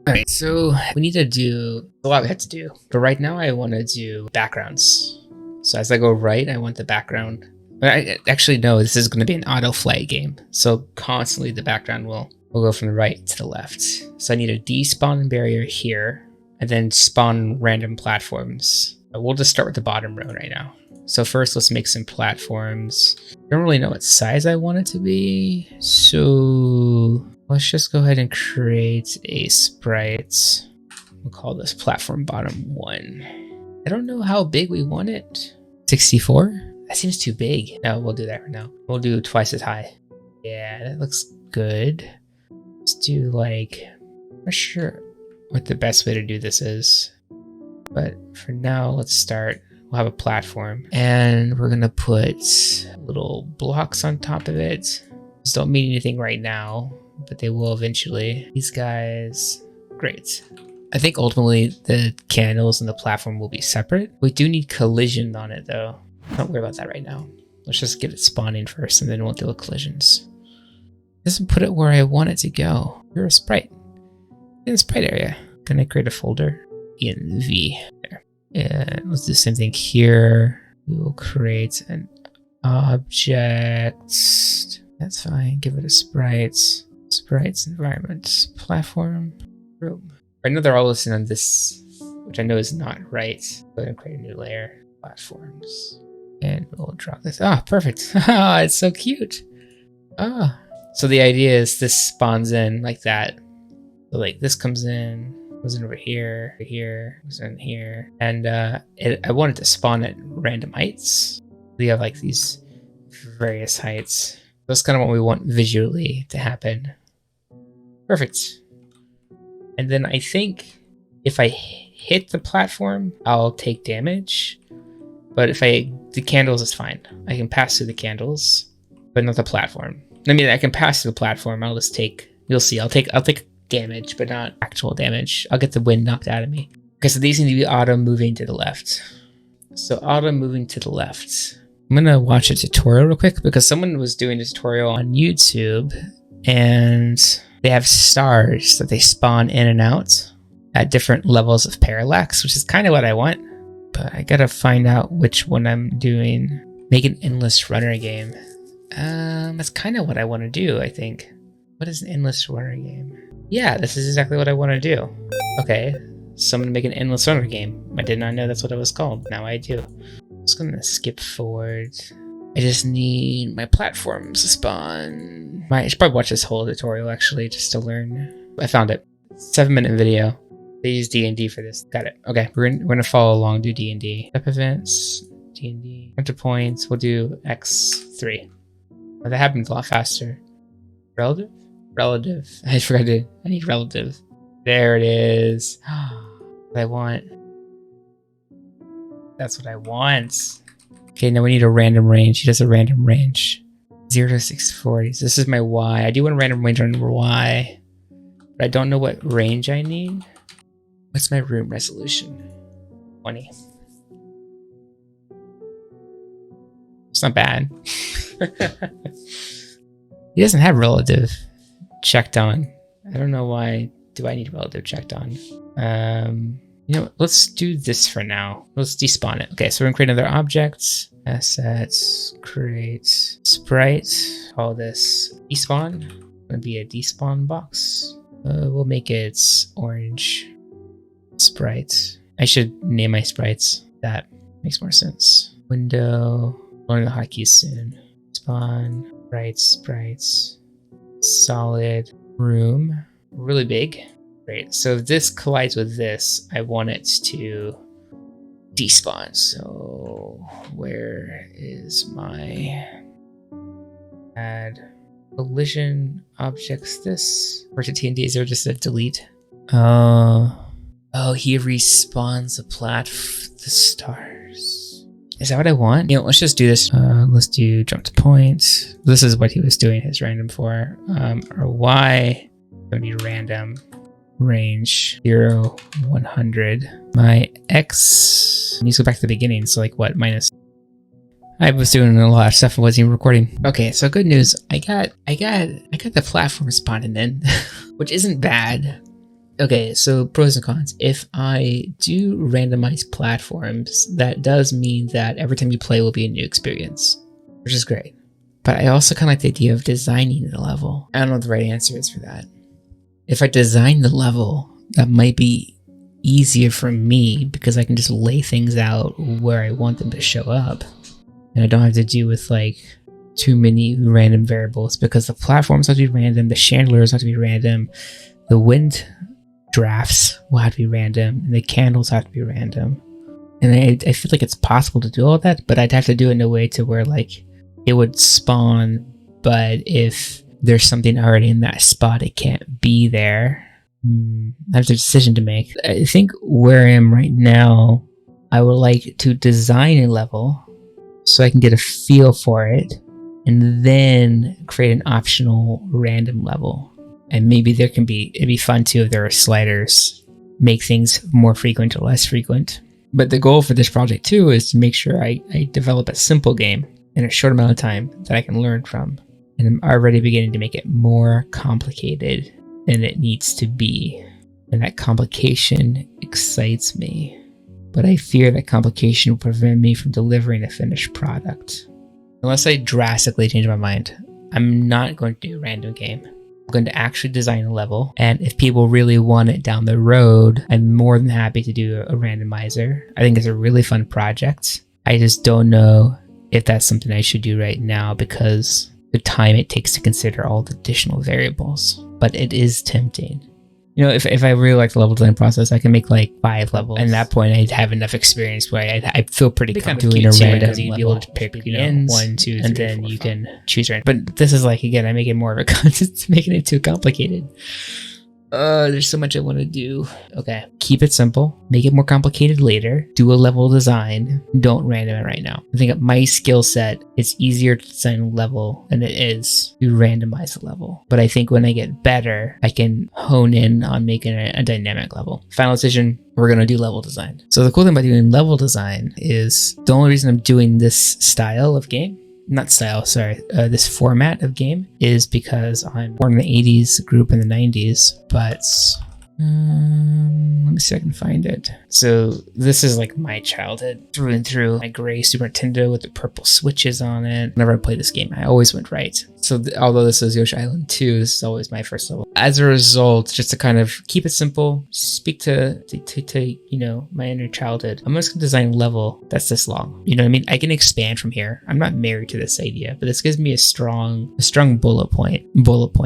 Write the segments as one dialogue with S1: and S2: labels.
S1: Alright, so we need to do a lot we have to do. But right now I want to do backgrounds. So as I go right, I want the background. Actually, no, this is going to be an auto flight game. So constantly the background will go from the right to the left. So I need a despawn barrier here and then spawn random platforms. We'll just start with the bottom row right now. So first let's make some platforms. I don't really know what size I want it to be. So let's just go ahead and create a sprite. We'll call this platform bottom 1. I don't know how big we want it. 64? That seems too big. No, we'll do that right now. We'll do twice as high. Yeah, that looks good. Let's do like, I'm not sure what the best way to do this is. But for now, let's start. We'll have a platform and we're gonna put little blocks on top of it. These don't mean anything right now, but they will eventually. These guys, great. I think ultimately the candles and the platform will be separate. We do need collision on it though. Don't worry about that right now. Let's just get it spawning first and then we'll deal with collisions. It doesn't put it where I want it to go. You're a sprite. In the sprite area. Gonna create a folder. env there. And let's do the same thing here. We will create an object. That's fine. Give it a sprites environment platform room. I know they're all listed on this, which I know is not right. Go ahead and create a new layer. Platforms. And we'll drop this. Ah, perfect. Ah, it's so cute. Ah. So the idea is this spawns in like that. So like this comes in over here, goes in here. And I wanted to spawn at random heights. We have like these various heights. That's kind of what we want visually to happen. Perfect. And then I think if I hit the platform, I'll take damage. But if the candles is fine. I can pass through the candles, but not the platform. I mean, I can pass through the platform. I'll just take, you'll see, I'll take damage, but not actual damage. I'll get the wind knocked out of me. Okay, so these need to be auto moving to the left. So auto moving to the left. I'm gonna watch a tutorial real quick because someone was doing a tutorial on YouTube and they have stars that they spawn in and out at different levels of parallax, which is kind of what I want. But I gotta find out which one I'm doing. Make an endless runner game. That's kind of what I want to do, I think. What is an endless runner game? Yeah, this is exactly what I want to do. Okay, so I'm gonna make an endless runner game. I did not know that's what it was called. Now I do. I'm just gonna skip forward. I just need my platforms to spawn. I should probably watch this whole tutorial actually, just to learn. I found it. 7-minute video. They use D&D for this. Got it. Okay, we're gonna follow along, do D&D. Step events, D&D. Enter points, we'll do X3. Oh, that happens a lot faster. Relative? Relative. I forgot to, I need relative. There it is. What I want. That's what I want. Okay, now we need a random range. He does a random range. 0 to 640. So this is my Y. I do want a random range on Y. But I don't know what range I need. What's my room resolution? 20. It's not bad. He doesn't have relative checked on. I don't know why. Do I need relative checked on? You know what? Let's do this for now. Let's despawn it. Okay, so we're gonna create another object. Assets, create sprite. Call this despawn. Gonna be a despawn box. We'll make it orange. Sprite. I should name my sprites. That makes more sense. Window. Learn the hotkeys soon. Spawn. Sprites. Solid. Room. Really big. Great. So if this collides with this, I want it to despawn. So where is my add collision objects this? Or to TND, is there just a delete? Oh, he respawns the stars. Is that what I want? You know, let's just do this. Let's do jump to point. This is what he was doing his random for. Or Y, gonna be random. Range 0, 100. My X needs to go back to the beginning. So like what? Minus. I was doing a lot of stuff. I wasn't even recording. Okay, so good news. I got the platform spawning in, which isn't bad. Okay, so pros and cons. If I do randomized platforms, that does mean that every time you play will be a new experience, which is great. But I also kind of like the idea of designing the level. I don't know what the right answer is for that. If I design the level, that might be easier for me because I can just lay things out where I want them to show up. And I don't have to deal with like too many random variables because the platforms have to be random, the chandeliers have to be random, the wind drafts will have to be random, and the candles have to be random. And I feel like it's possible to do all that, but I'd have to do it in a way to where like it would spawn, but if there's something already in that spot, it can't be there. I have a decision to make. I think where I am right now, I would like to design a level so I can get a feel for it, and then create an optional random level. And maybe it'd be fun too if there are sliders, make things more frequent or less frequent. But the goal for this project too is to make sure I develop a simple game in a short amount of time that I can learn from. And I'm already beginning to make it more complicated than it needs to be. And that complication excites me. But I fear that complication will prevent me from delivering a finished product. Unless I drastically change my mind, I'm not going to do a random game. I'm going to actually design a level, and if people really want it down the road, I'm more than happy to do a randomizer. I think it's a really fun project. I just don't know if that's something I should do right now because the time it takes to consider all the additional variables. But it is tempting. You know, if I really like the level design process, I can make like 5 levels. And at that point, I'd have enough experience where I feel pretty confident doing a random because you'd be able to pick, you know, ends, 1, 2, 3, and then 4, you 5. Can choose random. But this is like, again, I make it more of a concept, making it too complicated. There's so much I want to do. Okay, keep it simple, make it more complicated later, do a level design, don't random it right now. I think at my skill set, it's easier to design a level than it is to randomize a level. But I think when I get better, I can hone in on making a dynamic level. Final decision, we're going to do level design. So the cool thing about doing level design is the only reason I'm doing this style of game, this format of game is because I'm born in the 80s, grew up in the 90s, but let me see if I can find it. So this is like my childhood through and through. My gray Super Nintendo with the purple switches on it. Whenever I played this game, I always went right. So although this is Yoshi Island 2, this is always my first level. As a result, just to kind of keep it simple, speak to you know, my inner childhood, I'm just gonna design a level that's this long. You know what I mean? I can expand from here. I'm not married to this idea, but this gives me a strong bullet point,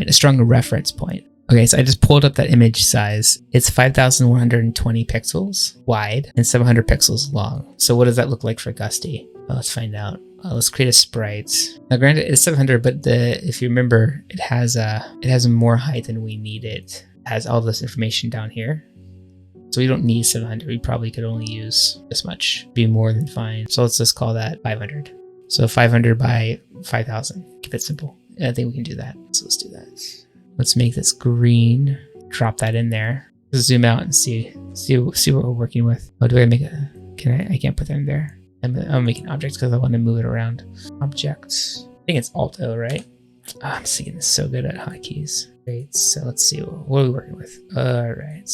S1: a strong reference point. Okay, so I just pulled up that image size. It's 5,120 pixels wide and 700 pixels long. So what does that look like for Ghusty? Well, let's find out. Let's create a sprite. Now granted, it's 700, but if you remember, it has more height than we need. It has all this information down here. So we don't need 700. We probably could only use this much. Be more than fine. So let's just call that 500. So 500 by 5,000. Keep it simple. And I think we can do that. So let's do that. Let's make this green, drop that in there. Let's zoom out and see what we're working with. Oh, do I make I can't put that in there. I'm making objects because I want to move it around. Objects. I think it's Alt O, right? Oh, I'm seeing this so good at hotkeys. Great, so let's see, what are we working with? All right.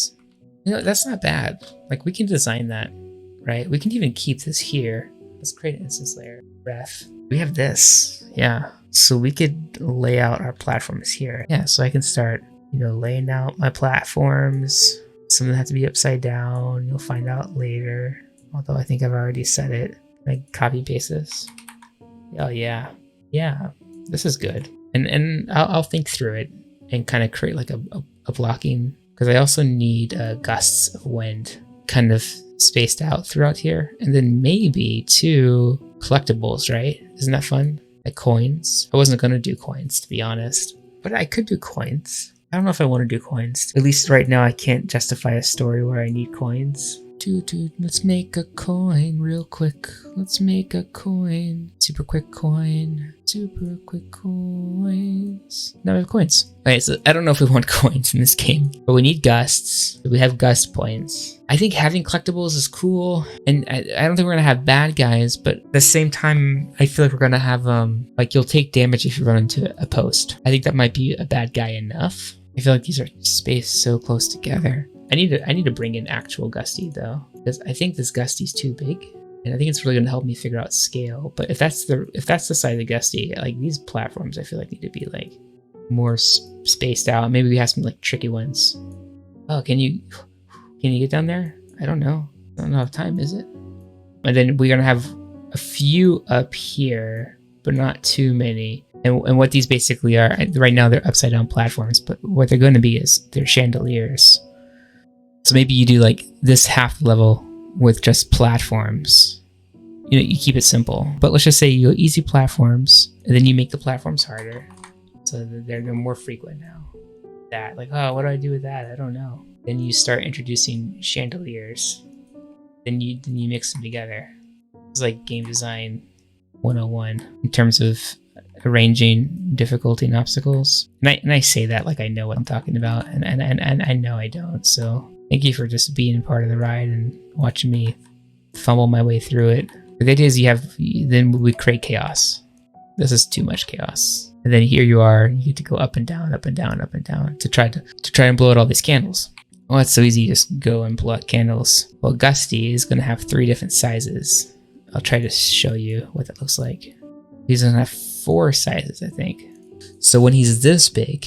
S1: You know, that's not bad. Like we can design that, right? We can even keep this here. Let's create an instance layer. Ref. We have this, yeah. So we could lay out our platforms here. Yeah, so I can start, you know, laying out my platforms. Some of them have to be upside down. You'll find out later. Although I think I've already set it. Like copy paste this. Oh yeah. Yeah, this is good. And I'll think through it and kind of create like a blocking, because I also need gusts of wind kind of spaced out throughout here. And then maybe 2 collectibles, right? Isn't that fun? Like coins. I wasn't going to do coins, to be honest, but I could do coins. I don't know if I want to do coins. At least right now I can't justify a story where I need coins. Dude, let's make a coin real quick. Let's make a coin. Super quick coin. Super quick coins. Now we have coins. Okay, so I don't know if we want coins in this game, but we need gusts. We have gust points. I think having collectibles is cool, and I don't think we're gonna have bad guys, but at the same time, I feel like we're gonna have like you'll take damage if you run into a post. I think that might be a bad guy enough. I feel like these are spaced so close together. I need to bring in actual Ghusty though, because I think this Ghusty's too big, and I think it's really going to help me figure out scale. But if that's the size of the Ghusty, like these platforms, I feel like need to be like more spaced out. Maybe we have some like tricky ones. Oh, can you get down there? I don't know. I don't know if time is it. And then we're gonna have a few up here, but not too many. And what these basically are, right now they're upside down platforms, but what they're going to be is they're chandeliers. So maybe you do like this half level with just platforms. You know, you keep it simple. But let's just say you go easy platforms, and then you make the platforms harder. So they're more frequent now. That, like, oh, what do I do with that? I don't know. Then you start introducing chandeliers. Then you mix them together. It's like game design 101 in terms of arranging difficulty and obstacles. And I say that like I know what I'm talking about, and I know I don't. So thank you for just being part of the ride and watching me fumble my way through it. The idea is then we create chaos. This is too much chaos. And then here you are, you get to go up and down, up and down, up and down to try and blow out all these candles. Oh, it's so easy, you just go and blow out candles. Well, Ghusty is going to have 3 different sizes. I'll try to show you what that looks like. He's going to have 4 sizes, I think. So when he's this big,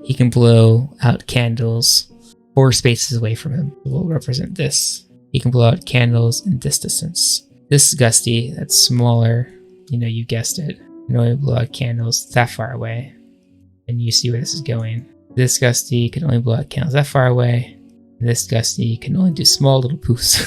S1: he can blow out candles 4 spaces away from him. We'll represent this. He can blow out candles in this distance. This Ghusty, that's smaller, you know, you guessed it. You can only blow out candles that far away. And you see where this is going. This Ghusty can only blow out candles that far away. This Ghusty can only do small little poofs.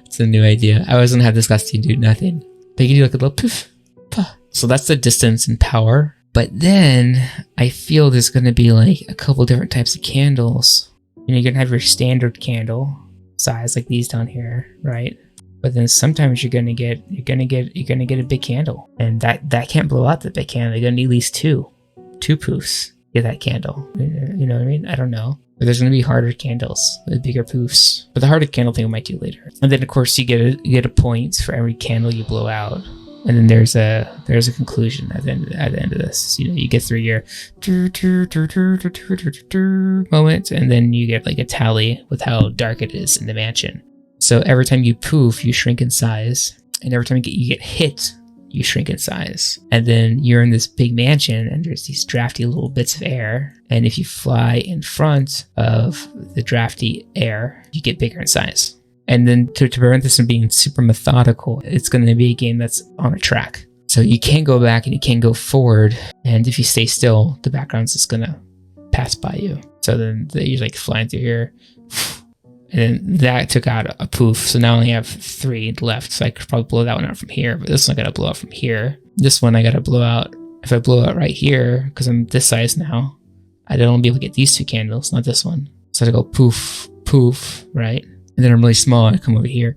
S1: It's a new idea. I was gonna have this Ghusty do nothing. But you can do like a little poof. Puff. So that's the distance and power. But then I feel there's gonna be like a couple different types of candles. You know, you're gonna have your standard candle size like these down here, right? But then sometimes you're gonna get a big candle, and that can't blow out the big candle. You're gonna need at least two poofs to get that candle. You know what I mean? I don't know. But there's gonna be harder candles with bigger poofs. But the harder candle thing we might do later. And then of course you get a point for every candle you blow out. And then there's a conclusion at the end of this. You know, you get through your moment, and then you get like a tally with how dark it is in the mansion. So every time you poof, you shrink in size, and every time you get hit, you shrink in size. And then you're in this big mansion, and there's these drafty little bits of air, and if you fly in front of the drafty air, you get bigger in size. And then to prevent this from being super methodical, it's going to be a game that's on a track. So you can't go back and you can't go forward, and if you stay still, the background's just going to pass by you. So then you're like flying through here. And then that took out a poof. So now I only have 3 left. So I could probably blow that one out from here. But this one I got to blow out from here. This one I got to blow out. If I blow out right here, because I'm this size now, I don't be able to get these 2 candles, not this one. So I have to go poof, poof, right? And then I'm really small and I come over here,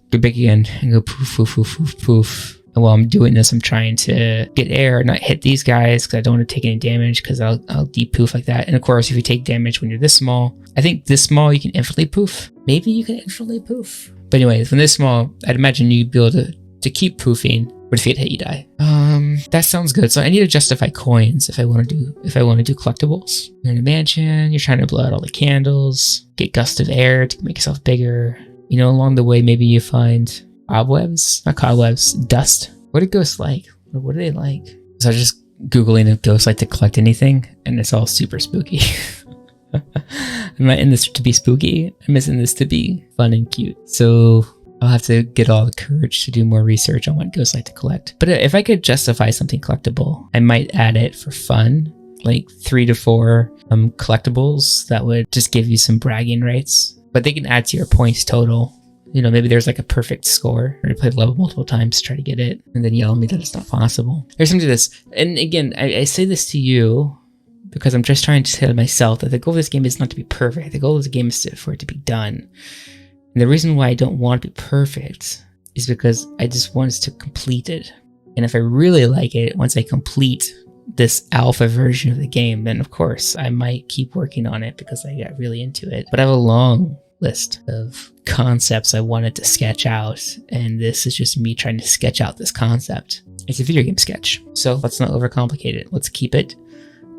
S1: go big again, and go poof, poof, poof, poof, poof. And while I'm doing this, I'm trying to get air, not hit these guys because I don't want to take any damage, because I'll deep poof like that. And of course, if you take damage when you're this small, I think this small you can infinitely poof. Maybe you can infinitely poof. But anyways, when this small, I'd imagine you'd be able to keep poofing, but if you get hit, you die. That sounds good. So I need to justify coins if I want to do collectibles. You're in a mansion, you're trying to blow out all the candles, get gust of air to make yourself bigger. You know, along the way, maybe you find cobwebs, not cobwebs, dust. What do ghosts like? What do they like? So I was just Googling if ghosts like to collect anything, and it's all super spooky. I'm not in this to be spooky. I'm in this to be fun and cute. So I'll have to get all the courage to do more research on what ghosts like to collect. But if I could justify something collectible, I might add it for fun, like 3 to 4 collectibles that would just give you some bragging rights. But they can add to your points total. You know, maybe there's like a perfect score, or you play the level multiple times to try to get it, and then yell at me that it's not possible. There's something to this. And again, I say this to you because I'm just trying to tell myself that the goal of this game is not to be perfect. The goal of the game is for it to be done. And the reason why I don't want it to be perfect is because I just want us to complete it. And if I really like it, once I complete this alpha version of the game, then of course I might keep working on it because I got really into it. But I have a long list of concepts I wanted to sketch out, and this is just me trying to sketch out this concept. It's a video game sketch, so let's not overcomplicate it. Let's keep it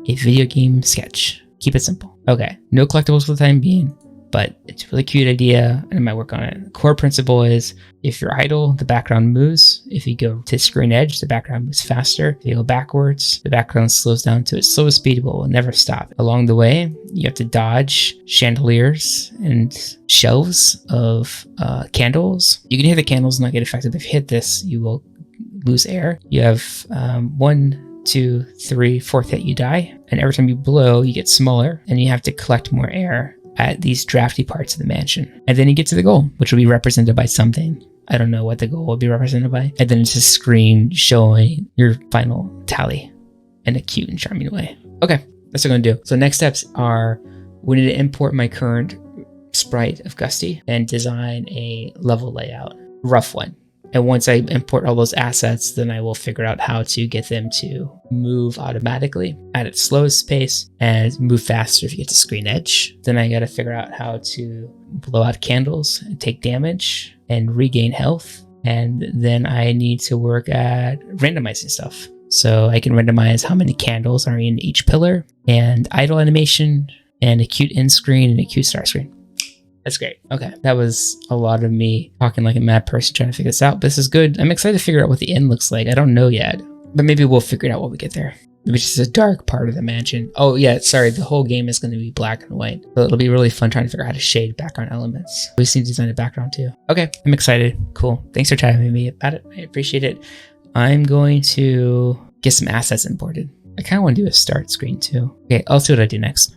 S1: a video game sketch. Keep it simple. Okay, no collectibles for the time being, but it's a really cute idea and I might work on it. The core principle is if you're idle, the background moves. If you go to screen edge, the background moves faster. If you go backwards, the background slows down to its slowest speed, but will never stop. Along the way, you have to dodge chandeliers and shelves of candles. You can hit the candles and not get affected. If you hit this, you will lose air. You have 1, 2, 3, 4th hit, you die. And every time you blow, you get smaller and you have to collect more air at these drafty parts of the mansion. And then you get to the goal, which will be represented by something. I don't know what the goal will be represented by. And then it's a screen showing your final tally in a cute and charming way. Okay, that's what I'm gonna do. So next steps are, we need to import my current sprite of Ghusty and design a level layout, rough one. And once I import all those assets, then I will figure out how to get them to move automatically at its slowest pace and move faster if you get to screen edge. Then I got to figure out how to blow out candles and take damage and regain health. And then I need to work at randomizing stuff. So I can randomize how many candles are in each pillar, and idle animation, and a cute end screen, and a cute start screen. That's great. Okay, that was a lot of me talking like a mad person trying to figure this out. But this is good. I'm excited to figure out what the end looks like. I don't know yet, but maybe we'll figure it out when we get there. Which is a dark part of the mansion. Oh yeah, sorry, the whole game is going to be black and white. So it'll be really fun trying to figure out how to shade background elements. We just need to design a background too. Okay, I'm excited. Cool. Thanks for chatting with me about it. I appreciate it. I'm going to get some assets imported. I kind of want to do a start screen too. Okay, I'll see what I do next.